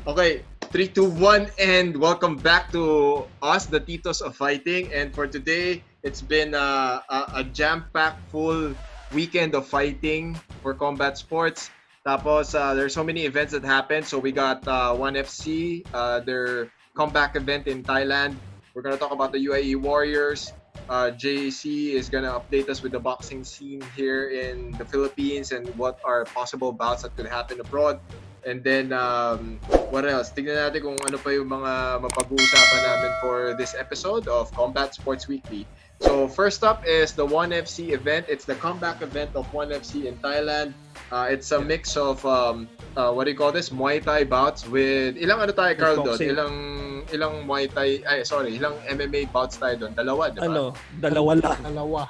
Okay, 3, 2, 1, and welcome back to us, the Titos of Fighting. And for today, it's been a jam-packed full weekend of fighting for combat sports. Tapos, there's so many events that happened. So we got ONEFC, their comeback event in Thailand. We're gonna talk about the UAE Warriors. JC is gonna update us with the boxing scene here in the Philippines and what are possible bouts that could happen abroad. And then, what else? Tignan natin kung ano pa yung mga mapag-uusapan namin for this episode of Combat Sports Weekly. So, first up is the ONEFC event. It's the comeback event of ONEFC in Thailand. It's a mix of, what do you call this? Muay Thai bouts with, ilang ano tayo, Carl, doon? Ilang Muay Thai, ilang MMA bouts tayo doon? Dalawa, di ba? Dalawa lang.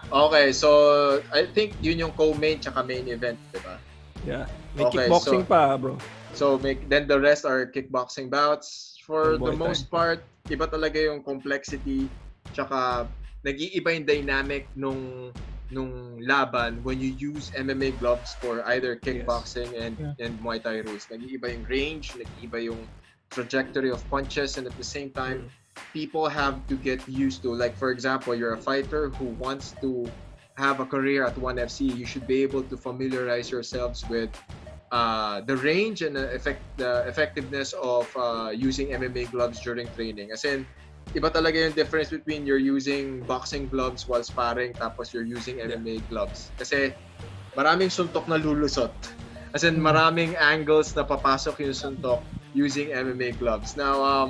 Okay, so, I think yun yung co-main tsaka main event, di ba? Yeah. May kickboxing pa, bro. So then the rest are kickboxing bouts. For the most part, iba talaga yung complexity, tsaka nag-iiba yung dynamic nung laban when you use MMA gloves for either kickboxing and Muay Thai rules. Nag-iiba yung range, nag-iiba yung trajectory of punches, and at the same time, people have to get used to, like for example, you're a fighter who wants to have a career at ONEFC, you should be able to familiarize yourselves with the range and the effectiveness of using MMA gloves during training. As in, iba talaga yung difference between you're using boxing gloves while sparring tapos you're using MMA gloves. Kasi maraming suntok na lulusot. As in, maraming angles na papasok yung suntok using MMA gloves. Now,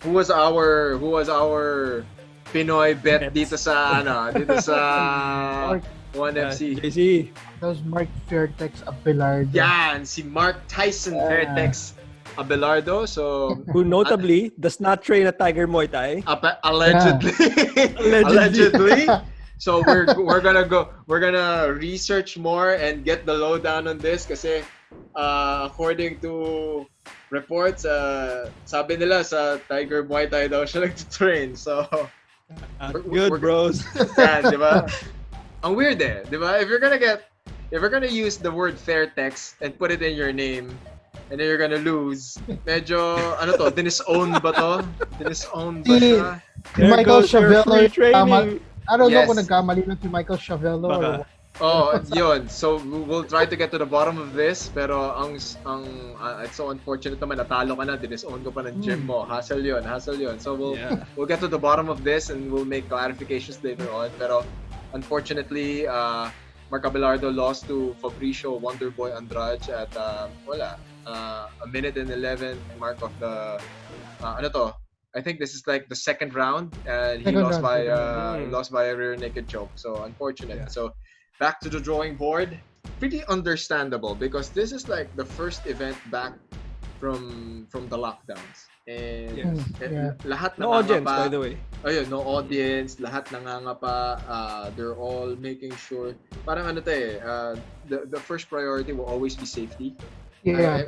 who was our Pinoy bet dito sa ONEFC? JC. That was Mark Fairtex Bellardo. Yan, si Mark Tyson Fairtex Bellardo. So Who notably does not train at Tiger Muay Thai. Allegedly. Allegedly. So we're gonna research more and get the lowdown on this kasi according to reports, sabi nila sa Tiger Muay Thai daw siya nag-train. So Good, bros. Yan, di ba? Ang weird di ba? If you're gonna use the word Fairtex and put it in your name, and then you're gonna lose, medyo, dinis-own ba to? Dinis-own ba siya? Si Michael Chavello, I don't know Yes. kung nagkamali na si Michael Chavello or Yun. So we'll try to get to the bottom of this, pero it's so unfortunate naman, natalo ka na, dinis-own ko pa ng gym mo. Hassle yun. So we'll get to the bottom of this and we'll make clarifications later on. Pero unfortunately, Mark Bellardo lost to Fabricio Wonderboy Andrade at a minute and 11 mark of the I think this is like the second round, and he lost by a rear naked choke. So unfortunate. Yeah. So back to the drawing board. Pretty understandable because this is like the first event back from the lockdowns. And lahat No audience, by the way. Ayun, no audience, lahat nangangapa, they're all making sure, parang the first priority will always be safety. yeah.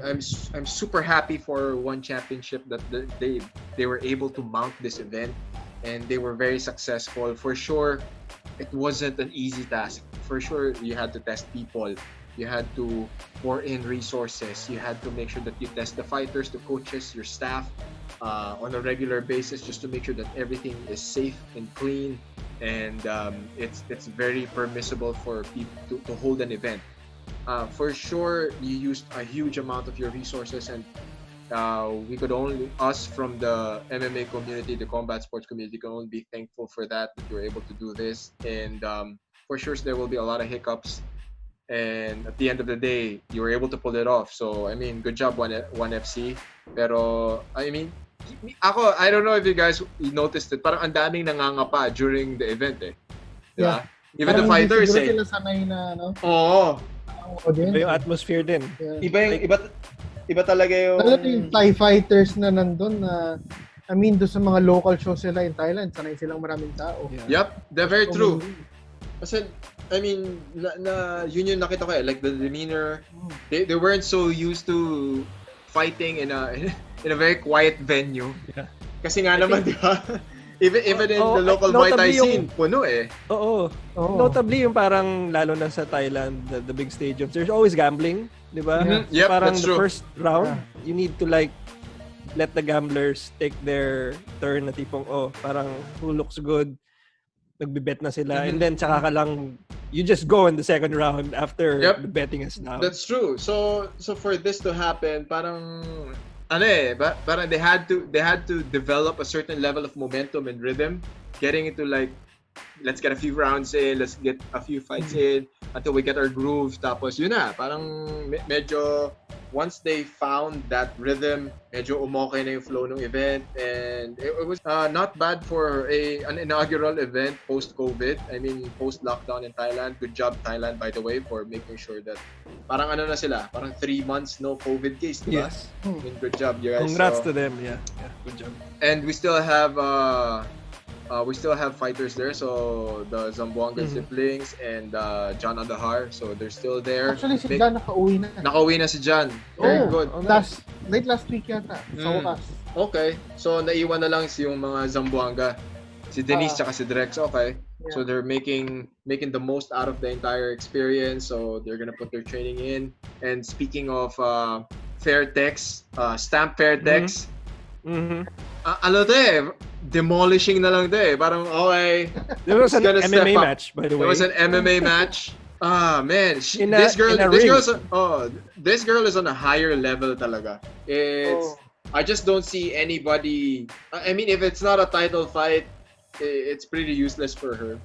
I'm super happy for One Championship that they were able to mount this event and they were very successful. For sure, it wasn't an easy task. For sure, you had to test people. You had to pour in resources. You had to make sure that you test the fighters, the coaches, your staff on a regular basis just to make sure that everything is safe and clean. And it's very permissible for people to hold an event. For sure, you used a huge amount of your resources, and we could only, us from the MMA community, the combat sports community, can only be thankful for that you were able to do this. And for sure, there will be a lot of hiccups. And at the end of the day, you were able to pull it off. So, I mean, good job, ONEFC. Pero, I mean, I don't know if you guys noticed it, parang ang daming nangangapa during the event Diba? Even the fighters Siguro sila sanay na, Oo. audience. Iba yung atmosphere din. Yeah. Iba talaga yung... Lalo yung Thai fighters na nandun na, I mean, doon sa mga local shows sila in Thailand, sanay silang maraming tao. Yep, they're very true. Kasi, I mean, yun yung nakita ko like the demeanor, they weren't so used to fighting in a very quiet venue. Yeah. Kasi nga naman, di ba? Even in the local Muay Thai scene, puno Oo. Notably yung parang, lalo na sa Thailand, the big stadiums, there's always gambling, di ba? Mm-hmm. Yep, parang that's the true. first round, you need to like let the gamblers take their turn na tipong, parang who looks good, nagbibet na sila. And then, tsaka ka lang, you just go in the second round after the betting is down. That's true. So for this to happen, parang, parang they had to develop a certain level of momentum and rhythm, getting into like, let's get a few rounds in, let's get a few fights in until we get our groove. Tapos yun na, parang medyo once they found that rhythm, medyo umokay na yung flow ng event, and it was not bad for an inaugural event post-COVID. I mean, post-lockdown in Thailand. Good job, Thailand, by the way, for making sure that parang na sila, parang 3 months no COVID case, diba? Yes. I mean, good job, you guys. Congrats to them, yeah. Good job. And we still have fighters there, so the Zamboanga siblings and John Andahar, so they're still there. Actually, si John nakauwi na. Nakauwi na si John. Very good. Late last week yata. Sa wakas. Okay. So, naiwan na lang yung mga Zamboanga. Si Denise tsaka si Drex. Okay. Yeah. So, they're making the most out of the entire experience. So, they're gonna put their training in. And speaking of Fairtex, Stamp Fairtex, demolishing na lang parang okay. There was an MMA match, by the way. There was an MMA match. Man, this girl is on a higher level talaga. I just don't see anybody. I mean, if it's not a title fight, it's pretty useless for her.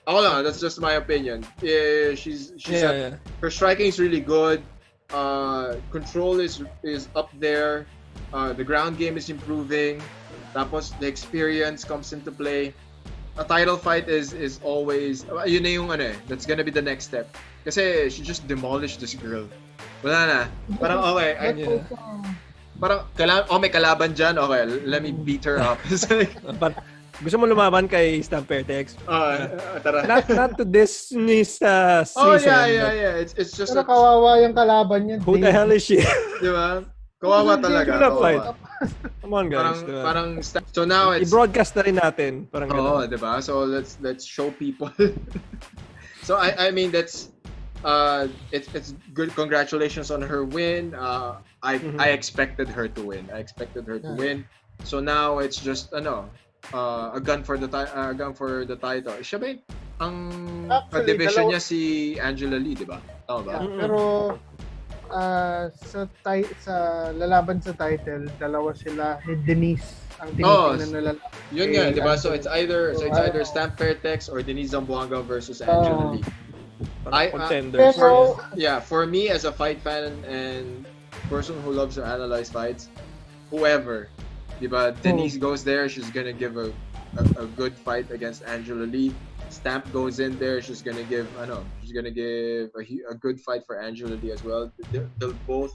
Oh no, that's just my opinion. She's her striking is really good. Control is up there. The ground game is improving. Tapos the experience comes into play. A title fight is always yun na yung that's gonna be the next step. Kasi she just demolished this girl. Wala na. Parang okay. Parang may kalaban dyan. Okay, let me beat her up. Gusto mo lumaban kay Stamp Fairtex? Tara. Not to dismiss season. Oh yeah. It's just pero kawawa yung kalaban niya. Who the hell is she? Di ba? Kawawa talaga. Come on, guys. Parang so now it's i-broadcast na rin natin. Parang gano'n. Diba? So let's show people. So I mean that's it's good. Congratulations on her win. I expected her to win. So now it's just a gun for the title. Siya ba ang division niya si Angela Lee, diba? Tama ba? Pero sa lalaban sa title, dalawa sila ni Denise ang tinitingnan na lalaban. Yun nga, di ba? So it's either Stamp Fairtex or Denise Zamboanga versus Angela Lee. Contenders. For me as a fight fan and person who loves to analyze fights, whoever, di ba? Denise goes there, she's gonna give a good fight against Angela Lee. Stamp goes in there, she's gonna give a good fight for Angela Lee as well. They'll both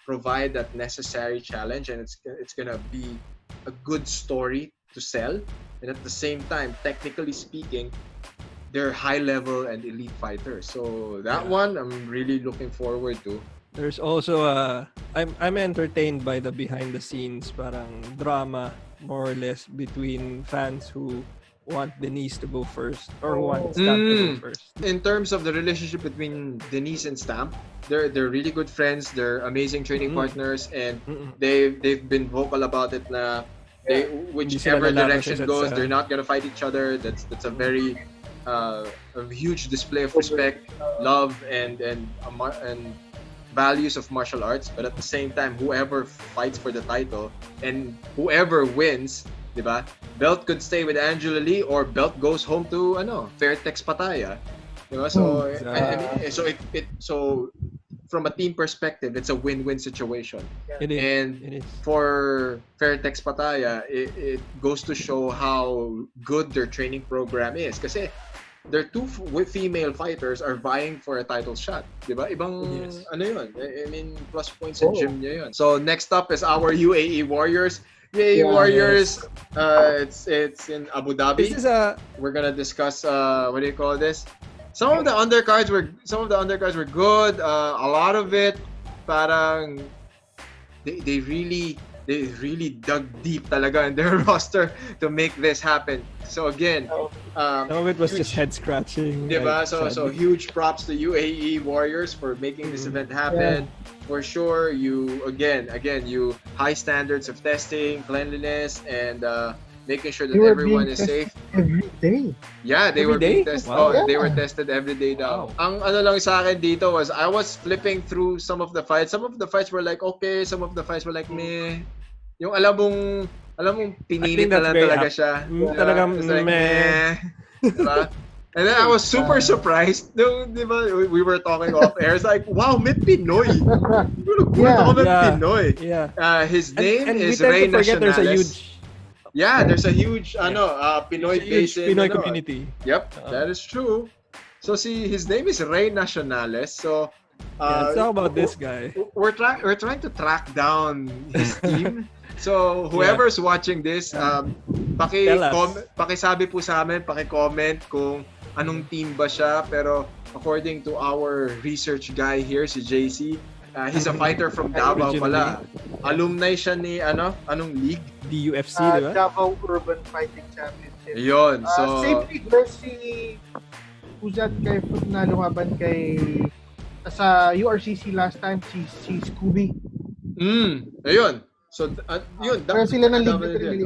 provide that necessary challenge, and it's gonna be a good story to sell. And at the same time, technically speaking, they're high level and elite fighters. So that one I'm really looking forward to. There's also I'm entertained by the behind the scenes parang drama more or less between fans who want Denise to go first or want Stamp to go first. In terms of the relationship between Denise and Stamp, they're really good friends. They're amazing training partners, and they've been vocal about it. Na whichever direction goes, they're not gonna fight each other. That's a very a huge display of respect, love, and values of martial arts. But at the same time, whoever fights for the title and whoever wins, diba? Belt could stay with Angela Lee or belt goes home to Fairtex Pattaya. Diba? So so from a team perspective, it's a win-win situation. It is. And for Fairtex Pattaya, it goes to show how good their training program is. Kasi their two female fighters are vying for a title shot. Diba? Ibang yun. I mean, plus points in gym niya yun. So next up is our UAE Warriors. UAE Warriors, it's in Abu Dhabi. We're gonna discuss what do you call this? Some of the undercards were good. A lot of it, parang they really they really dug deep talaga in their roster to make this happen. So again, Some of it was just huge, head scratching. diba? Like, So sadly. huge props to UAE Warriors for making this event happen. For sure, you you high standards of testing, cleanliness, and making sure They that were everyone being is tested safe. every day. Yeah, they Every were being day? tested. Wow. Oh, they were Yeah. tested every day daw. Wow. Ang ano lang sa akin dito was I was flipping through some of the fights. Some of the fights were like okay, some of the fights were like meh. Yung alam mong I pinilit think na that's lang very talaga siya. Diba? talagang It's like meh. meh. Diba? And then I was super surprised. No, diba? We were talking off air. It's like, wow, may Pinoy. Gulat ako may Yeah. Pinoy. Yeah. His name And we is tend Ray to forget there's a Nacionales. huge Yeah, there's a huge there's Pinoy a huge base in Pinoy community. Yep, that is true. So see, his name is Ray Nacionales. So Let's talk about this guy. we're trying to track down his team. So whoever's watching this, Tell us. pakisabi po sa amin, paki-comment kung anong team ba siya. Pero according to our research guy here, si JC, he's a fighter from Davao pala. Alumni siya ni anong league? DUFC, di ba? Davao Urban Fighting Championship. Yun. So Same league where who's that guy na lumaban kay sa URCC last time, si Scooby. Ayun. So yun. Pero sila ng league Davao na din.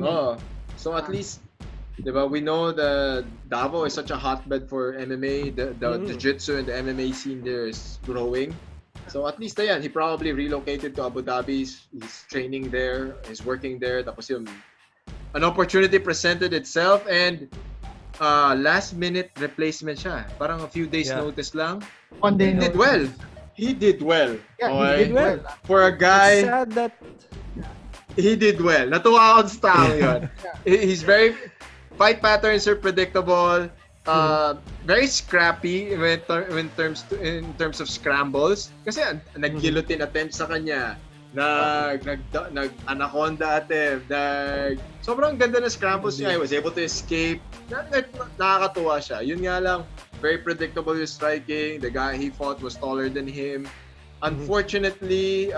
So at least, diba, we know the Davao is such a hotbed for MMA. The jiu-jitsu and the MMA scene there is growing. So at least ayan, he probably relocated to Abu Dhabi. He's training there. He's working there. Tapos yun, an opportunity presented itself and last minute replacement siya. Parang a few days notice lang. One day He did well. He did well. Yeah, okay? he did well. For a guy, It's sad that he did well. Natuwa ako sa tao yun. He's very, fight patterns are predictable. Very scrappy in terms of scrambles. Kasi nag-guillotine attempt sa kanya. Nag-anaconda attempt. Sobrang ganda na scrambles niya. He was able to escape. Nakakatuwa siya. Yun nga lang, very predictable yung striking. The guy he fought was taller than him. Unfortunately,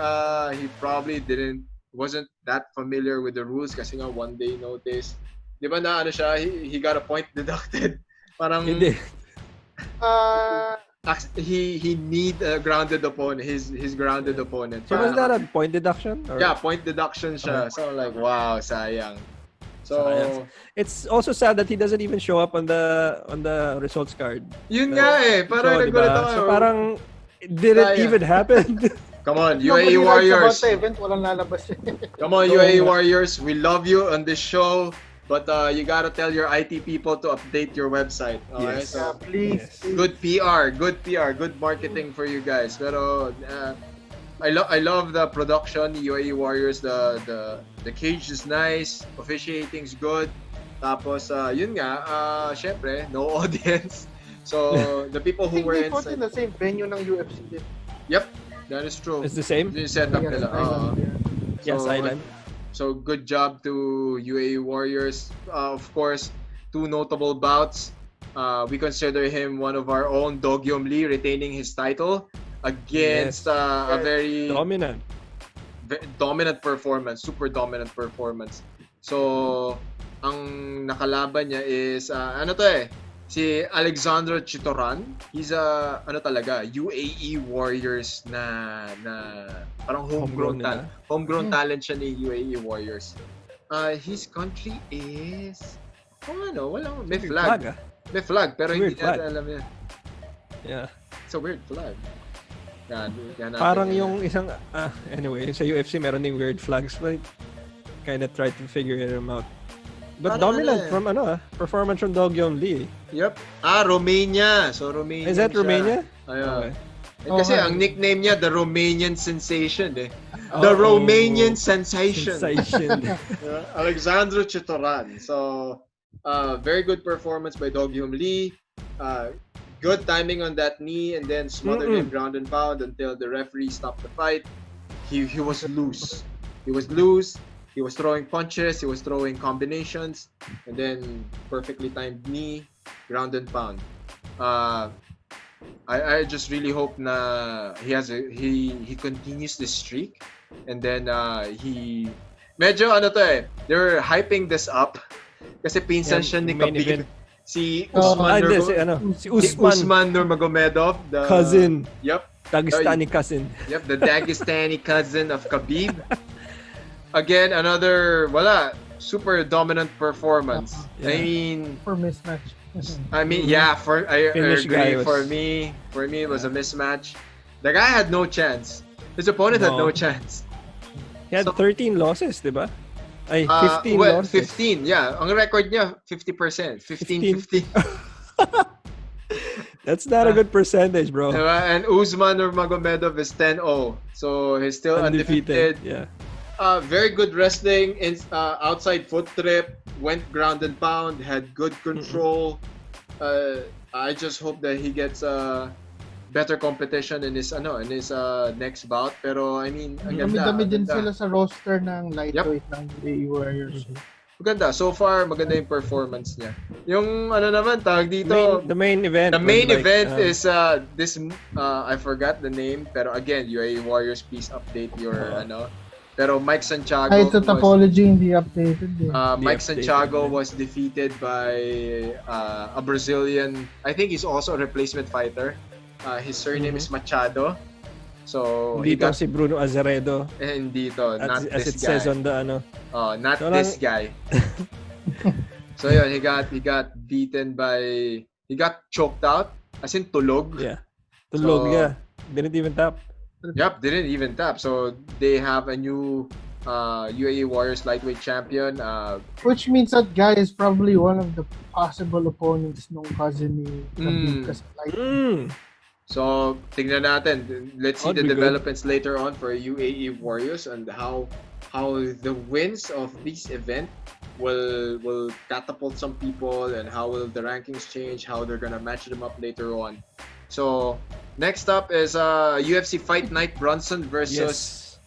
he probably wasn't that familiar with the rules kasi nga one day notice. Di ba na ano siya, he got a point deducted. Parang hindi. he need a grounded opponent, his grounded opponent. So was that a point deduction? Or? Yeah, point deduction siya. So like, wow, sayang. So Sayang. It's also sad that he doesn't even show up on the results card. Yun nga eh, parang nagulat ako. So parang did it even happen? Come on, UAE Warriors. Event, walang lalabas. Come on, UAE Warriors. We love you on this show. But you gotta tell your IT people to update your website. Okay? Yes. So, Please. good PR, good marketing for you guys. Pero I love the production, UAE Warriors. The cage is nice, officiating's good. Tapos yun nga, syempre, no audience. So the people who were They fought in inside. the same venue ng UFC din. Yep, that is true. It's the same? Yung setup nila. Yes, Island. So good job to UAE Warriors. Of course, two notable bouts. We consider him one of our own, Dog Yum Lee, retaining his title against a very dominant performance, super dominant performance. So, ang nakalaban niya is, si Alexandro Chitoran. He's a UAE Warriors na parang homegrown talent siya ni UAE Warriors. His country is may flag. May flag pero hindi natin alam yan. Yeah. It's a weird flag. Parang yung isang anyway, sa UFC meron ding weird flags, but kind of try to figure them out. But dominant from performance from Dog Yum Lee. Yep. Romania. So Romania. Is that siya. Romania? Ayun. Kasi ang nickname niya, the Romanian Sensation eh. The Romanian Sensation. Alexandro Chitoran. So, very good performance by Dog Yum Lee. Good timing on that knee and then smothered him ground and pound until the referee stopped the fight. He was loose. He was throwing punches, he was throwing combinations, and then perfectly timed knee, ground and pound. I just really hope na he continues this streak, and then he medyo they were hyping this up kasi pinsan siya ni main Khabib. event. Si Si Usman. Usman Nurmagomedov, the Cousin. Yep. Dagestani cousin. Yep, the Dagestani cousin of Khabib. Again, another super dominant performance. Yeah. I mean, For mismatch. yeah, I Finish agree. guy was- For me, it was a mismatch. The guy had no chance. His opponent had no chance. He had So- 13 losses, di ba? Ay, 15 well, losses. 15, yeah. Ang record niya, 50%. 15-15. That's not a good percentage, bro. Diba? And Usman Nurmagomedov is 10-0. So he's still undefeated. Yeah. Very good wrestling, outside foot trip, went ground and pound, had good control. I just hope that he gets better competition in his next bout. Pero I mean, ang ganda. Dami-dami din Ang ganda. sila sa roster ng lightweight ng UAE Warriors. Maganda. So far, maganda yung performance niya. Yung naman, tawag dito, The main event. the main was event is this, I forgot the name, pero again, UAE Warriors, please update your, pero Mike Santiago Kahit sa topology, hindi updated eh. Mike updated, Santiago man. was defeated by a Brazilian. I think he's also a replacement fighter. His surname is Machado. So he Dito got si Bruno Azeredo. hindi to, not As this it guy. says on the Not So, this guy. So yun, he got beaten by, he got choked out, as in tulog. Yeah. Tulog, So- yeah. Didn't even tap. Yep, didn't even tap. So they have a new UAE Warriors lightweight champion. Which means that guy is probably one of the possible opponents nung cousin ni Khabib. Kasi like, So, tingnan natin. Let's see Would the be good. developments later on for UAE Warriors and how the wins of this event will catapult some people and how will the rankings change, how they're gonna match them up later on. So, next up is UFC Fight Night Bronson versus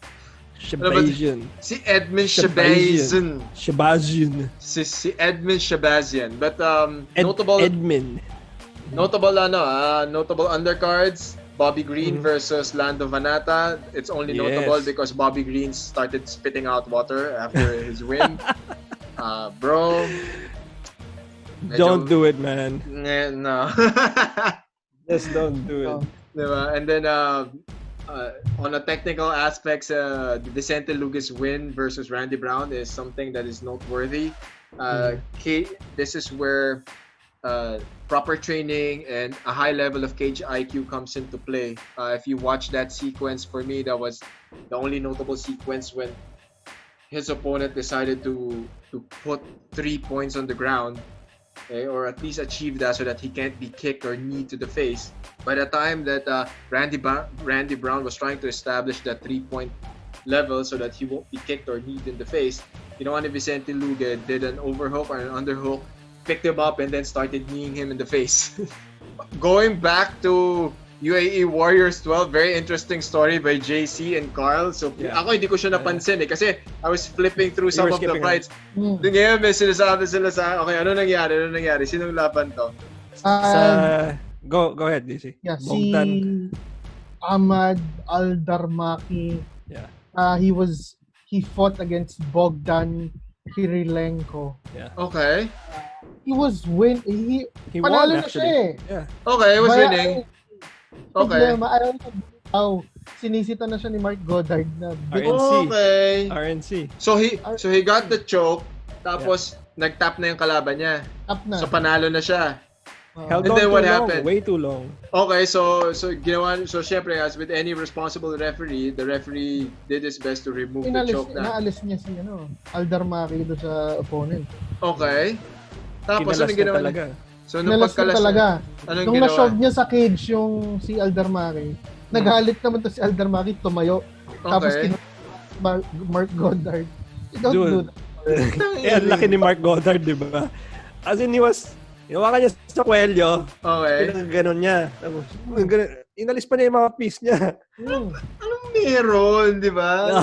Shabazian. si Edmund Shabazian. Shabazian. Shabazian. Si Edmund Shabazian. But notable notable undercards, Bobby Green versus Lando Vanata. It's only notable Yes. because Bobby Green started spitting out water after his win. Bro, Don't do it, man. No. Just don't do it. Diba? And then on a technical aspects, Vicente Lugas win versus Randy Brown is something that is noteworthy. This is where proper training and a high level of cage IQ comes into play. If you watch that sequence, for me, that was the only notable sequence when his opponent decided to put 3 points on the ground, or at least achieve that so that he can't be kicked or kneed to the face. By the time that Randy Brown was trying to establish that 3-point level so that he won't be kicked or kneed in the face, Vicente Luque did an overhook or an underhook, picked him up, and then started kneeing him in the face. Going back to UAE Warriors 12, very interesting story by JC and Carl. So ako hindi ko siya napansin kasi I was flipping through some of the fights. Ngayon may sinasabi sila sa okay, ano nangyari? Sinong laban to? Go ahead, DC. Yeah, Bogdan. si Ahmad Aldarmaki. Yeah. He fought against Bogdan Kirilenko. Yeah. Okay. He He panalo won, na actually. siya eh. Yeah. Okay, he was winning. Okay. Problema, sinisita na siya ni Mark Goddard na Okay. RNC. So he got the choke, tapos nag-tap na yung kalaban niya. up na. So panalo na siya. Held And on then too what long, happened? way too long. Okay, so syempre, as with any responsible referee, the referee did his best to remove the choke na. Inaalis niya si Aldarmaki doon sa opponent. Okay. Tapos Kinalas anong ginawa talaga. niya? So nung Kinalas niya pagkalas talaga. anong Nung ginawa? na-shove niya sa cage yung si Aldarmaki, nagalit naman to si Aldarmaki, tumayo. Tapos Okay. Mark Goddard. Don't do that. Ang laki ni Mark Goddard, di ba? As in, hinawakan niya sa kwelyo. Okay. Pinagaganon niya. Tapos, inalis pa niya yung mga piece niya. Anong Meron, di ba?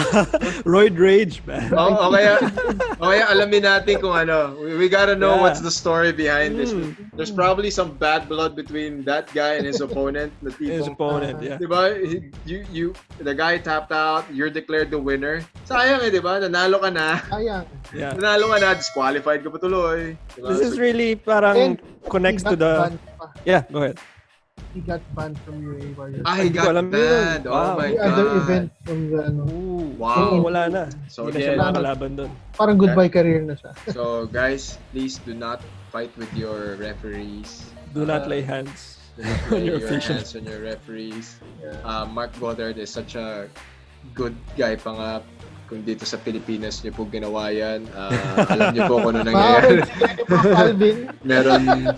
Roid rage, man. O kaya alamin natin kung ano. We gotta know Yeah. what's the story behind this. Mm. There's probably some bad blood between that guy and his opponent. Na His tipong, opponent, yeah. di ba? The guy tapped out, you're declared the winner. Sayang di ba? Nanalo ka na. Sayang. Yeah. Nanalo ka na, disqualified ka pa tuloy. Diba? This is really parang connects to the... Yeah, go ahead. He got banned from UAE Warriors. He Hindi ko got alam yun. banned. Oh Wow. my The God. other event from the ano. Wow. Wala na. So, Hindi na siya again, makakalaban doon. Parang goodbye career na siya. So, guys, please do not fight with your referees. Do not lay hands Do not on lay your your officials. hands on your referees. Yeah. Mark Goddard is such a good guy pa nga. Kung dito sa Pilipinas niyo po ginawa yan, alam niyo po kung ano nangyayari. Alvin. Meron,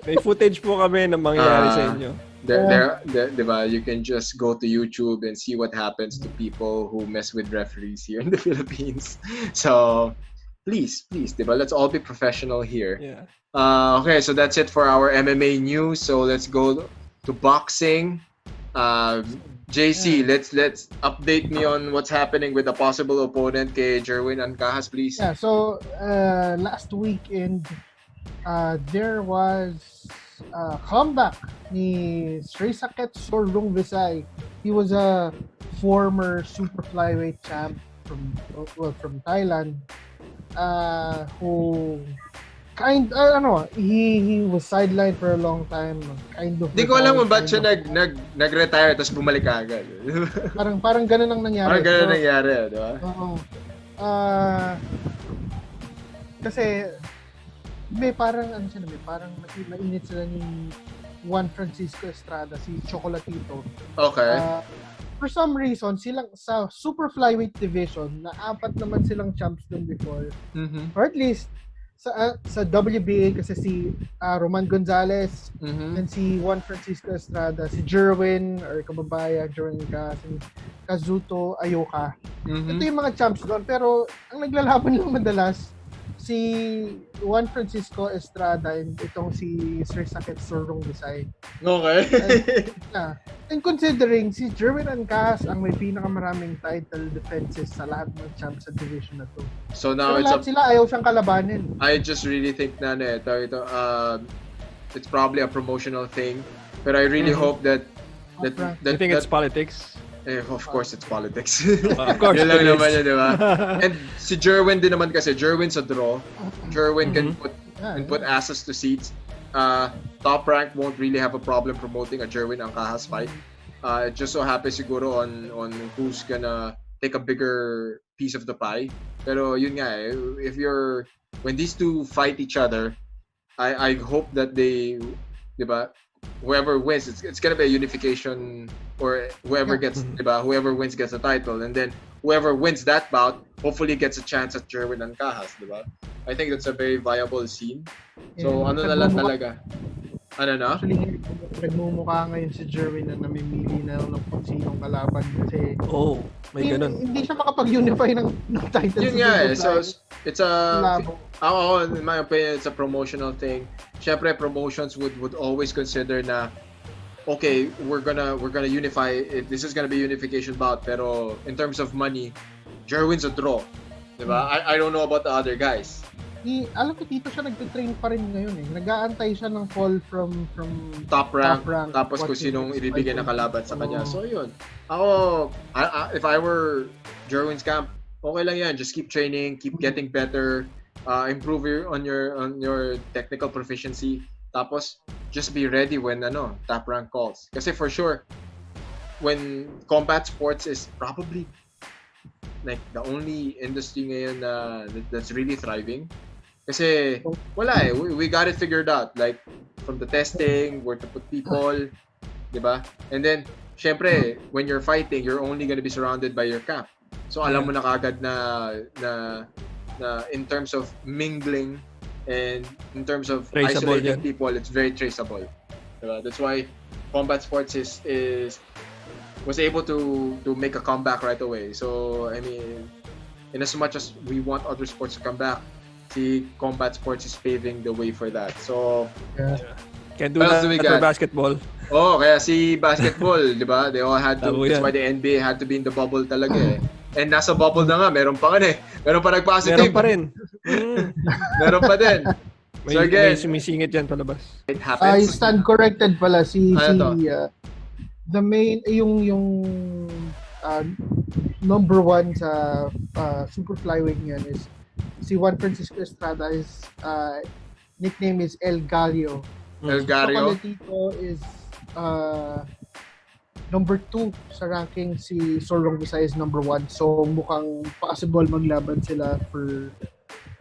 May footage po kami na mangyayari sa inyo. diba, you can just go to YouTube and see what happens to people who mess with referees here in the Philippines. So, please, diba, let's all be professional here. Yeah. Okay, so that's it for our MMA news. So let's go to boxing. JC, let's update me on what's happening with the possible opponent kay Jerwin Ancajas, please. Yeah, so last weekend, there was a comeback ni Srisaket Sorlong Visay. He was a former super flyweight champ from Thailand, who he was sidelined for a long time. Hindi ko alam kung ba't siya nag-retire tapos bumalik agad. Parang ganun ang nangyari. Parang ganun nangyari, di ba? Oo. Kasi parang mainit sila ni Juan Francisco Estrada, si Chocolatito. Okay. For some reason, silang sa super flyweight division, na 4 naman silang champs dun before. Mm-hmm. Or at least, sa WBA kasi si Roman Gonzalez, and si Juan Francisco Estrada, si Jerwin or kababayan, Jerwin ka, si Kazuto Ayoka. Ito yung mga champs doon. Pero ang naglalaban lang madalas, si Juan Francisco Estrada and itong si Srisaket Sorlong Visay. Okay. And considering si Jerwin Ancajas ang may pinakamaraming title defenses sa lahat ng champs sa division na to. So now Pero lahat sila ayaw siyang kalabanin. I just really think na ito it's probably a promotional thing, but I really hope that You think it's politics? Of course it's politics. Of course. Yun lang naman yun, di ba? And si Jerwin din naman kasi, Jerwin's a draw. Jerwin can put asses to seats. Top Rank won't really have a problem promoting a Jerwin Ancajas fight. It just so happens siguro on who's gonna take a bigger piece of the pie. Pero yun nga when these two fight each other, I hope that they, di ba, whoever wins, it's gonna be a unification, or whoever gets, diba, whoever wins gets a title, and then whoever wins that bout hopefully gets a chance at Jerwin Ancajas, diba? I think that's a very viable scene. So ano na lang talaga. Ano na? Actually, nagmumukha ngayon si Jerwin na namimili na ng kung sinong kalaban kasi may ganun. Hindi siya makapag-unify ng title. Yun nga So it's a in my opinion, it's a promotional thing. Syempre, promotions would always consider na okay, we're gonna unify it. This is gonna be unification bout, pero in terms of money, Jerwin's a draw. Diba? I don't know about the other guys. Alam ko dito siya nagtitrain pa rin ngayon eh. Nag-aantay siya ng call from top rank tapos kung sinong ibibigay na kalaban sa kanya. So yun. Ako, if I were Jerwin's camp, okay lang yan. Just keep training, keep getting better, improve on your technical proficiency. Tapos just be ready when top rank calls. Kasi for sure, when combat sports is probably like the only industry ngayon that's really thriving. Kasi wala we got it figured out, like from the testing, where to put people, diba? And then syempre when you're fighting, you're only gonna be surrounded by your camp. So alam mo na kagad na in terms of mingling and in terms of traceable isolating people, it's very traceable. Diba? That's why combat sports was able to make a comeback right away. So I mean, in as much as we want other sports to come back, the combat sports is paving the way for that. So Can't do What else do we that for got? basketball. Oh, kaya si basketball, di ba? They all had to, Tabo that's yan. why the NBA had to be in the bubble talaga eh. And nasa bubble na nga, meron pa Meron pa nag-positive. Meron pa rin. Mm. Meron pa din. So May again, sumisingit yan palabas. it I happens. stand corrected pala Ano the main yung number one sa super flyweight niyan is si Juan Francisco Estrada. His nickname is El Gallo. El Gallo. Tito is number 2 sa ranking. Si Sorong Visay is number 1. So mukhang possible maglaban sila for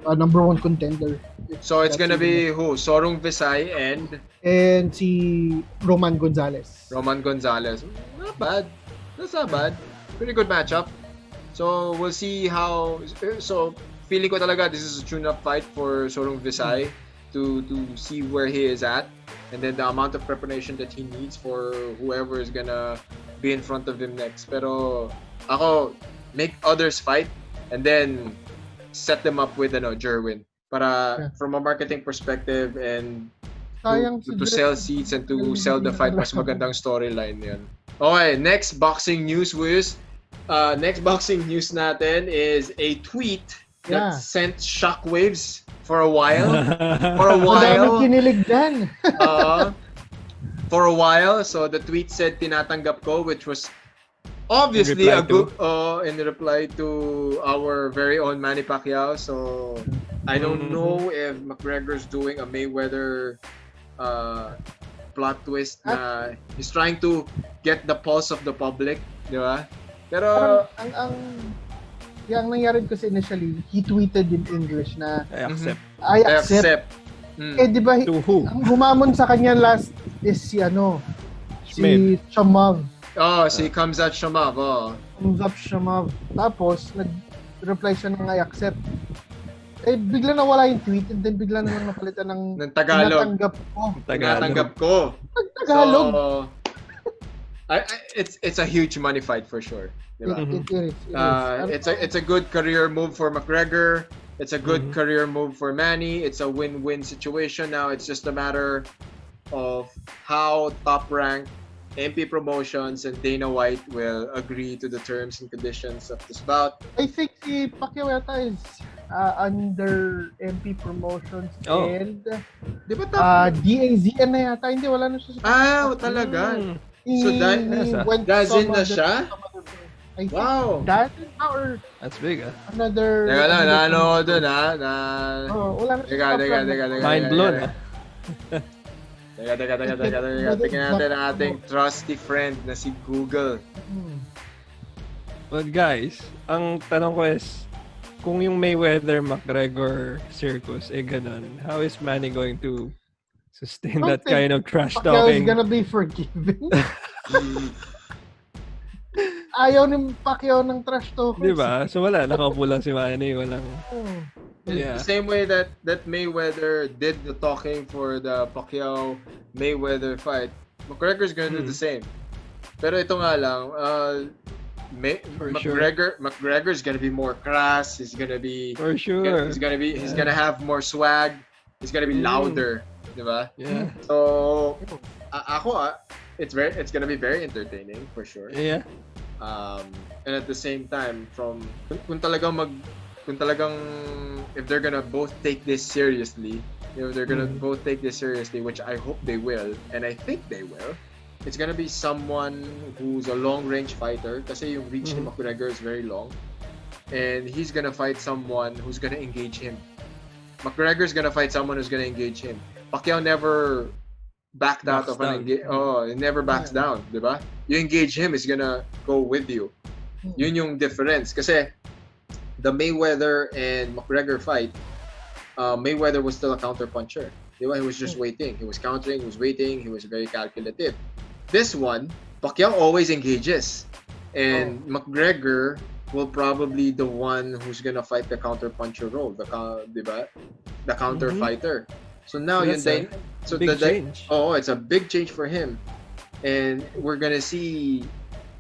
number 1 contender. So it's gonna be who? Sorong Visay and si Roman Gonzalez. Roman Gonzalez. Not bad. That's not bad. Pretty good matchup. So we'll see how. So feeling ko talaga this is a tune-up fight for Sorong Visay to see where he is at, and then the amount of preparation that he needs for whoever is gonna be in front of him next. Pero ako, make others fight and then set them up with Jerwin para from a marketing perspective and to sell seats and to sell the fight, mas magandang storyline yan. Okay, next boxing news natin is a tweet that sent shockwaves for a while. Madami kinilig dyan. For a while. So the tweet said tinatanggap ko, which was obviously a good in reply to our very own Manny Pacquiao. So I don't know if McGregor's doing a Mayweather plot twist na he's trying to get the pulse of the public, di ba? Pero ang nangyari kasi initially, he tweeted in English na I accept. I accept. Di ba, ang gumamon sa kanya last is si Chamav. Si Kamzat Chamav. Kamzat Chamav. Tapos, nag-reply siya ng I accept. Bigla nawala yung tweet and then bigla naman napalitan ng Tagalog. Tinatanggap ko. Tagalog. So, it's a huge money fight for sure. Diba? It's a good career move for McGregor. It's a good career move for Manny. It's a win-win situation. Now it's just a matter of how top-ranked MP Promotions and Dana White will agree to the terms and conditions of this bout. I think si Pacquiao yata is under MP Promotions and Di ba DAZN na yata. Hindi, wala na siya sa talaga. So Dazin na siya? Wow. Dazin na or that's big, another... Teka lang, naano doon wala na siya. Teka. Mind blown, Teka. Tingnan natin ang ating trusty friend na si Google. Well, guys, ang tanong ko is, kung yung Mayweather-McGregor circus, ganun, how is Manny going to sustain that kind of trash talking? Pacquiao is gonna be forgiven. Ayaw ni Pacquiao ng trash talking. Diba? So wala, nakaupo lang si Manny, walang... The same way that Mayweather did the talking for the Pacquiao Mayweather fight, McGregor's gonna do the same. Pero ito nga lang, McGregor's gonna be more crass. He's gonna be for sure. He's gonna have more swag. He's gonna be louder, diba? Yeah. So it's gonna be very entertaining for sure. Yeah. And at the same time, kung talagang if they're gonna both take this seriously, which I hope they will, and I think they will, it's gonna be someone who's a long-range fighter kasi yung reach ni McGregor is very long, and he's gonna fight someone who's gonna engage him. McGregor's gonna fight someone who's gonna engage him. Pacquiao never backed out of an engage. He never backs down, diba? You engage him, he's gonna go with you. Yun yung difference. Kasi the Mayweather and McGregor fight, Mayweather was still a counter-puncher. Diba? He was just waiting. He was countering, he was waiting, he was very calculative. This one, Pacquiao always engages. And McGregor will probably the one who's gonna fight the counter-puncher role. Diba? The counter-fighter. So now that's yun, change. It's a big change for him. And we're gonna see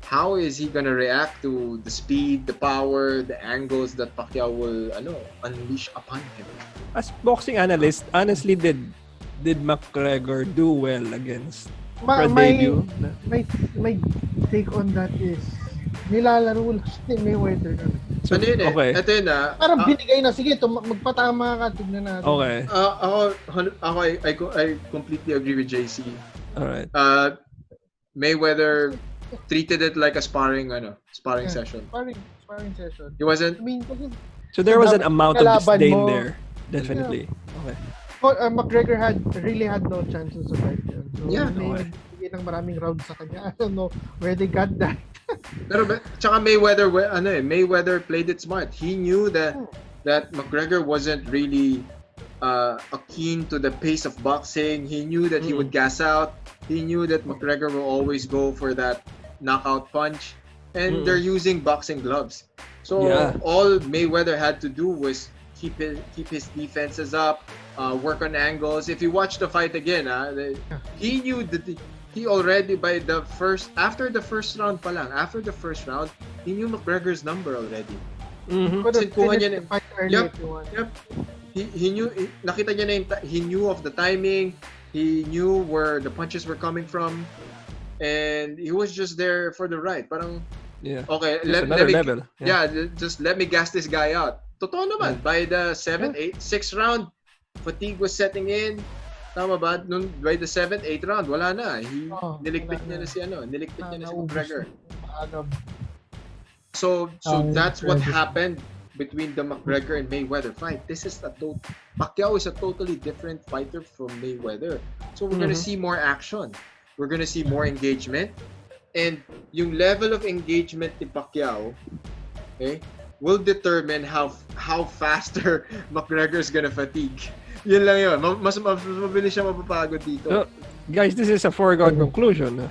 how is he gonna react to the speed, the power, the angles that Pacquiao will unleash upon him. As boxing analyst, honestly, did did McGregor do well against My, Fred my, debut? my take on that is, nilalaro lang siya ni Mayweather. So, Ano yun eh? okay. Ito yun Parang binigay na, sige, magpatama ka, tignan natin. Okay. I completely agree with JC. Alright. Mayweather treated it like a sparring session. Sparring session. He wasn't. I mean, kasi, So there was an amount of kalaban disdain mo. there. Definitely. Okay. McGregor really had no chance to survive yun. So, Yeah. Okay. nagbigay ng maraming rounds sa kanya. I don't know where they got that. Pero tsaka Mayweather played it smart. He knew that McGregor wasn't really keen to the pace of boxing. He knew that he would gas out. He knew that McGregor will always go for that knockout punch. And they're using boxing gloves. So all Mayweather had to do was keep his defenses up, work on angles. If you watch the fight again, he knew that he already after the first round, he knew McGregor's number already. Could have finished the fight early if you want. Yep. He knew, nakita niya na he knew of the timing, he knew where the punches were coming from, and he was just there for the ride. Parang, okay, let me level. Just let me gas this guy out. Totoo naman, by the 6th round, fatigue was setting in. Tama ba? By the 7th, 8th round, wala na. Niligpit niya na si McGregor. So that's what happened between the McGregor and Mayweather fight. Pacquiao is a totally different fighter from Mayweather. So we're gonna see more action. We're gonna see more engagement. And yung level of engagement ni Pacquiao, will determine how faster McGregor's gonna fatigue. Yun lang yun. Mas mabilis siya mapapagod dito. So, guys, this is a foregone conclusion.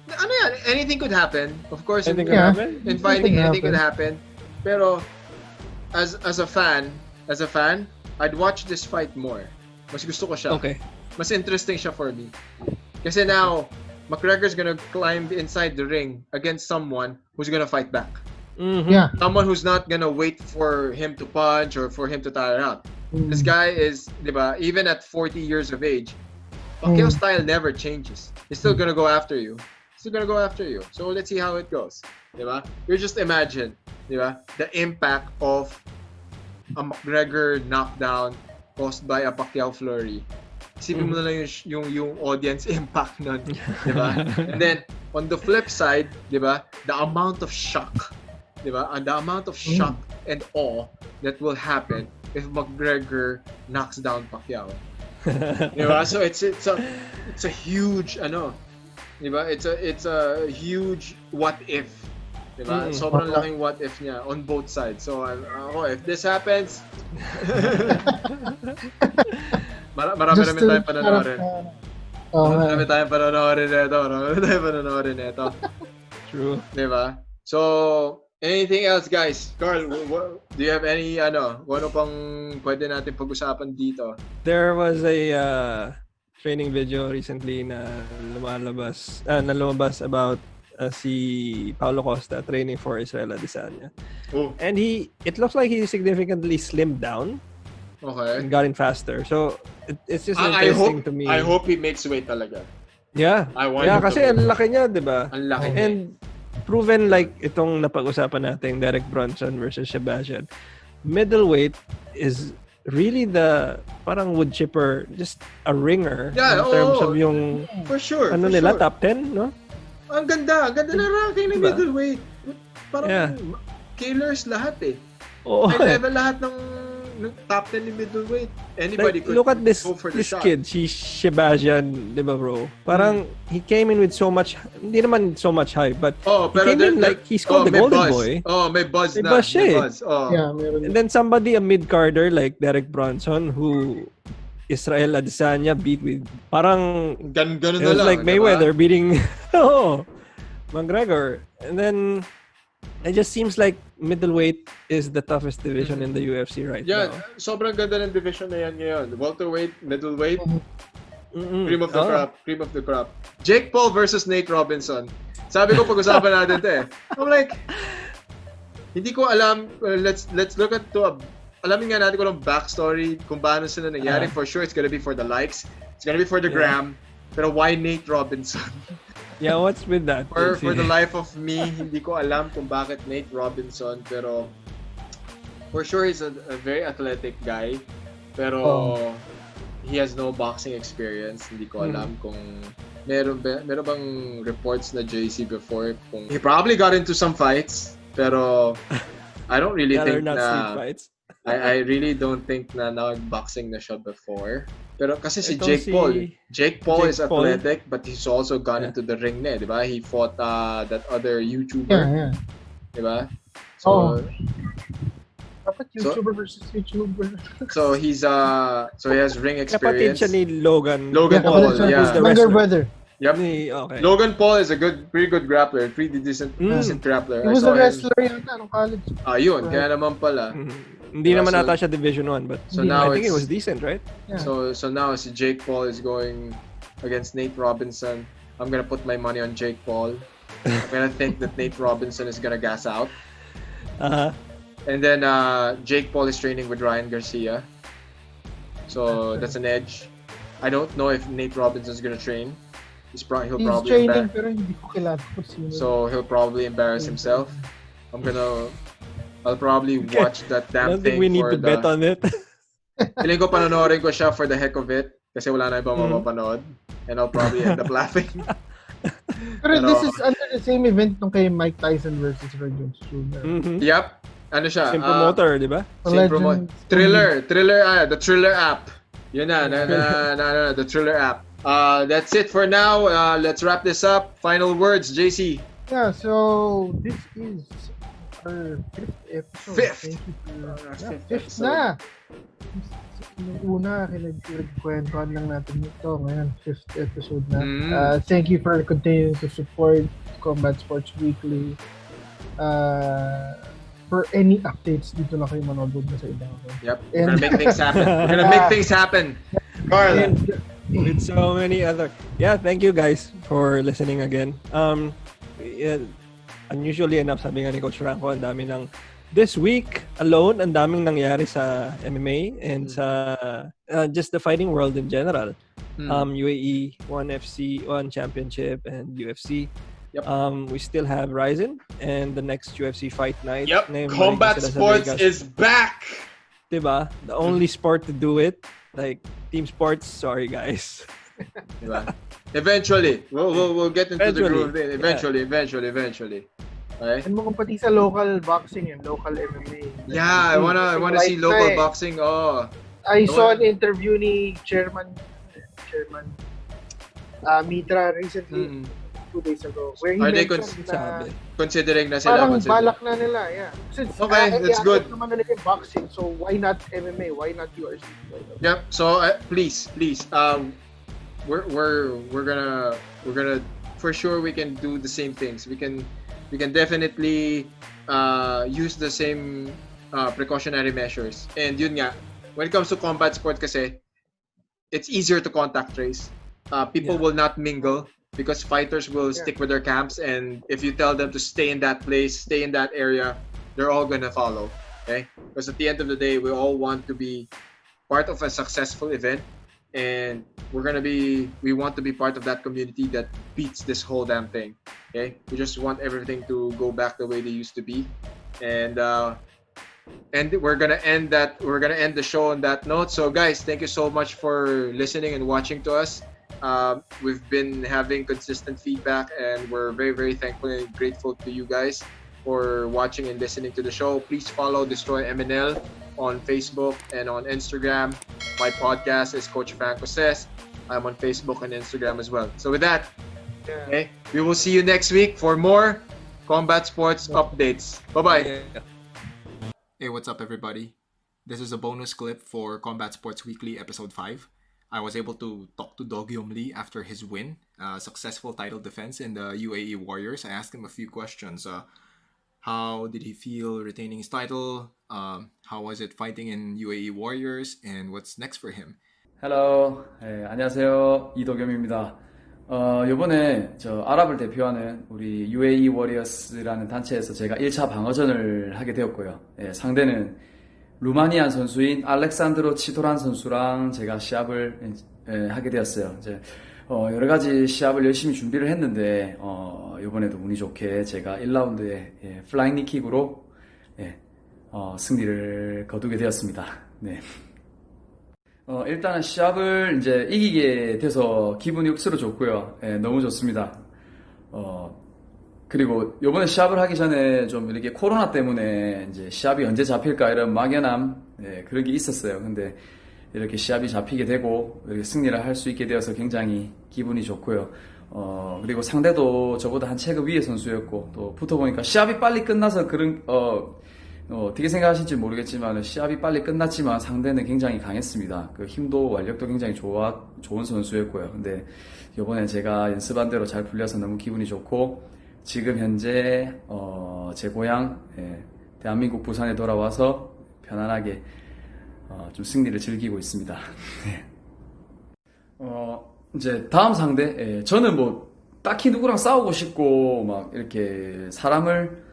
Ano yan? Anything could happen. Of course, anything could happen. In fighting, anything could happen. Pero as a fan, I'd watch this fight more. Mas gusto ko siya. Okay. Mas interesting siya for me. Kasi now, McGregor's gonna climb inside the ring against someone who's gonna fight back. Yeah. Someone who's not gonna wait for him to punch or for him to tire out. This guy is, diba, even at 40 years of age, Pacquiao's style never changes. He's still gonna go after you. So let's see how it goes. Diba? You just imagine, diba, the impact of a McGregor knockdown caused by a Pacquiao flurry. Isipin mo na lang yung audience impact nun. Diba? And then, on the flip side, diba, the amount of shock, diba? And the amount of shock and awe that will happen if McGregor knocks down Pacquiao. Diba? So it's a huge diba? It's a huge what if. Diba? Sobrang laking what if niya on both sides. So if this happens, marami tayong panonoorin. Marami tayong panonoorin nito. True. Diba? So, anything else, guys? Carl, do you have any ano pang pwede natin pag-usapan dito? There was a training video recently na lumabas about si Paulo Costa training for Israel Adesanya. Oh. And it looks like he significantly slimmed down. Okay. And gotten faster. So it's just interesting to me. I hope he makes weight talaga. Yeah. I want yeah, him kasi to ang laki niya, 'di ba? Ang laki. And proven like itong napag-usapan natin, Derek Brunson versus Sebastian. Middleweight is really the parang wood chipper, just a ringer in terms of yung for sure. Ano for nila sure. top 10, no? Ang ganda na ranking ng Diba? middleweight. Parang killers lahat eh. Oo. High level lahat ng top 10 ni middleweight. Anybody Like, could look at this go for the shot. kid, si Sebastian, di ba bro? Parang he came in with so much, hindi naman so much hype, but he came in like he's called the golden buzz. boy. May buzz May na. buzz siya eh. Buzz. Oh. Yeah, meron. And then somebody, a mid-carder like Derek Brunson, who Israel Adesanya beat with, parang Ganun it na was lang. like Mayweather beating McGregor. And then it just seems like middleweight is the toughest division in the UFC right now. Sobrang ganda ng division na yan ngayon. Welterweight, middleweight, cream of the crop. Jake Paul versus Nate Robinson. Sabi ko pag-usapan natin 'to eh. I'm like, hindi ko alam. Let's look at alamin nga natin kung anong backstory, kung paano sila nangyari. For sure, it's gonna be for the likes. It's gonna be for the gram. Pero why Nate Robinson? Yeah, what's with that? For the life of me, hindi ko alam kung bakit Nate Robinson. Pero for sure, he's a very athletic guy. Pero he has no boxing experience. Hindi ko alam kung meron bang reports na JC before. Kung he probably got into some fights. Pero I don't really think not na street fights. I really don't think na nag-boxing na siya before. Pero kasi si Ito Jake Paul. Jake Paul is Paul. athletic, but he's also gone into the ring na, di ba? He fought that other YouTuber. Yeah. Di ba? So, dapat YouTuber versus YouTuber. so he's so he has ring Kapatid experience. siya ni Logan. Paul, who's the younger wrestler. brother. Yep. Okay. Logan Paul is a pretty good grappler, pretty decent grappler. He was a wrestler yata nung college. Yun, kaya naman pala. Hindi naman ata siya Division 1, but so now I think it was decent, right? Yeah. So now si Jake Paul is going against Nate Robinson. I'm gonna put my money on Jake Paul. I'm gonna think that Nate Robinson is gonna gas out. And then Jake Paul is training with Ryan Garcia. So that's an edge. I don't know if Nate Robinson is gonna train. He's probably training pero hindi ko kilala kung sino. So he'll probably embarrass himself. I'll probably watch that damn I don't think thing we need for to bet on it. Feeling ko panonoorin ko siya for the heck of it kasi wala na ibang mapapanood. And I'll probably end up laughing. Pero this is under the same event nung kay Mike Tyson versus Roy Jones Jr. Yep. Ano siya? Same promoter, di ba? Same promoter. Thriller, the Thriller app. Yun na, the Thriller app. That's it for now. Let's wrap this up. Final words, JC. Yeah, so this is our 5th episode. Fifth. Thank you for Fifth na. Nung una, kinagkwentuhan lang natin ito. Ngayon, 5th episode na. Thank you for continuing to support Combat Sports Weekly. For any updates, dito na kayo manood na sa ibang. Yep, we're gonna make things happen. We're gonna make things happen. Carl. With so many other. Yeah, thank you guys for listening again. Unusually enough, sabi nga ni Coach Franco, ang dami ng this week alone, ang daming nangyari sa MMA and sa just the fighting world in general. UAE, ONEFC, ONE Championship, and UFC. Yep. We still have Ryzen and the next UFC fight night. Yep. Ngayon, Combat balik na sila sa Sports Vegas. is back. Diba? The only sport to do it. Like team sports. Sorry, guys. Diba? Eventually, we'll get into the groove. Eventually. Okay. And mo kung pati sa local boxing and local MMA. Yeah, I wanna see local boxing. Oh. I saw an interview ni Chairman Mitra recently. 2 days ago, where he mentioned considering na sila parang balak na nila, yeah. Since, that's good. Naman nila yung boxing, so why not MMA? Why not UFC? Yep. So please, we're gonna for sure we can do the same things. We can definitely use the same precautionary measures. And yun nga, when it comes to combat sport kasi, it's easier to contact trace. People will not mingle. Because fighters will stick with their camps, and if you tell them to stay in that place, stay in that area, they're all gonna follow. Okay? Because at the end of the day, we all want to be part of a successful event, and we want to be part of that community that beats this whole damn thing. Okay? We just want everything to go back the way they used to be, and we're gonna end the show on that note. So guys, thank you so much for listening and watching to us. We've been having consistent feedback, and we're very, very thankful and grateful to you guys for watching and listening to the show. Please follow Destroy MNL on Facebook and on Instagram. My podcast is Coach Franco Says. I'm on Facebook and Instagram as well. So with that, okay, we will see you next week for more Combat Sports updates. Bye-bye. Hey, what's up, everybody? This is a bonus clip for Combat Sports Weekly Episode 5. I was able to talk to Do-Gyum Lee after his win, successful title defense in the UAE Warriors. I asked him a few questions. How did he feel retaining his title? How was it fighting in UAE Warriors? And what's next for him? Hello. 안녕하세요. 이도겸입니다. 요번에 아랍을 대표하는 우리 UAE Warriors라는 단체에서 제가 1차 방어전을 하게 되었고요. 상대는 루마니안 선수인 알렉산드로 치도란 선수랑 제가 시합을 하게 되었어요. 이제 여러 가지 시합을 열심히 준비를 했는데 이번에도 운이 좋게 제가 1라운드에 플라잉 니킥으로 승리를 거두게 되었습니다. 네. 일단은 시합을 이제 이기게 돼서 기분이 억수로 좋고요. 너무 좋습니다. 그리고 요번에 시합을 하기 전에 좀 이렇게 코로나 때문에 이제 시합이 언제 잡힐까 이런 막연함, 그런 게 있었어요. 근데 이렇게 시합이 잡히게 되고 이렇게 승리를 할 수 있게 되어서 굉장히 기분이 좋고요. 그리고 상대도 저보다 한 체급 위의 선수였고, 또 붙어보니까 시합이 빨리 끝나서 어떻게 생각하실지 모르겠지만 시합이 빨리 끝났지만 상대는 굉장히 강했습니다. 그 힘도 완력도 굉장히 좋은 선수였고요. 근데 이번에 제가 연습한 대로 잘 풀려서 너무 기분이 좋고, 지금 현재 제 고향 대한민국 부산에 돌아와서 편안하게 좀 승리를 즐기고 있습니다. 이제 다음 상대, 저는 뭐 딱히 누구랑 싸우고 싶고 막 이렇게 사람을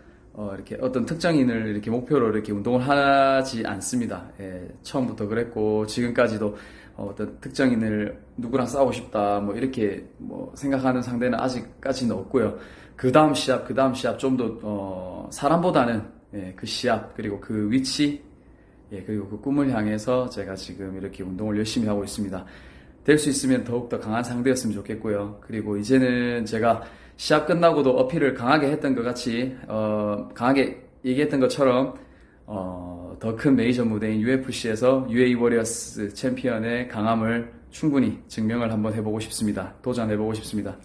이렇게 어떤 특정인을 이렇게 목표로 이렇게 운동을 하지 않습니다. 처음부터 그랬고 지금까지도 어떤 특정인을 누구랑 싸우고 싶다 뭐 이렇게 뭐 생각하는 상대는 아직까지는 없고요. 그 다음 시합 좀 더 사람보다는 그 시합 그리고 그 위치 그리고 그 꿈을 향해서 제가 지금 이렇게 운동을 열심히 하고 있습니다. 될 수 있으면 더욱더 강한 상대였으면 좋겠고요. 그리고 이제는 제가 시합 끝나고도 어필을 강하게 했던 것 같이 강하게 얘기했던 것처럼 더 큰 메이저 무대인 UFC에서 UAE Warriors 챔피언의 강함을 충분히 증명을 한번 해보고 싶습니다. 도전해보고 싶습니다.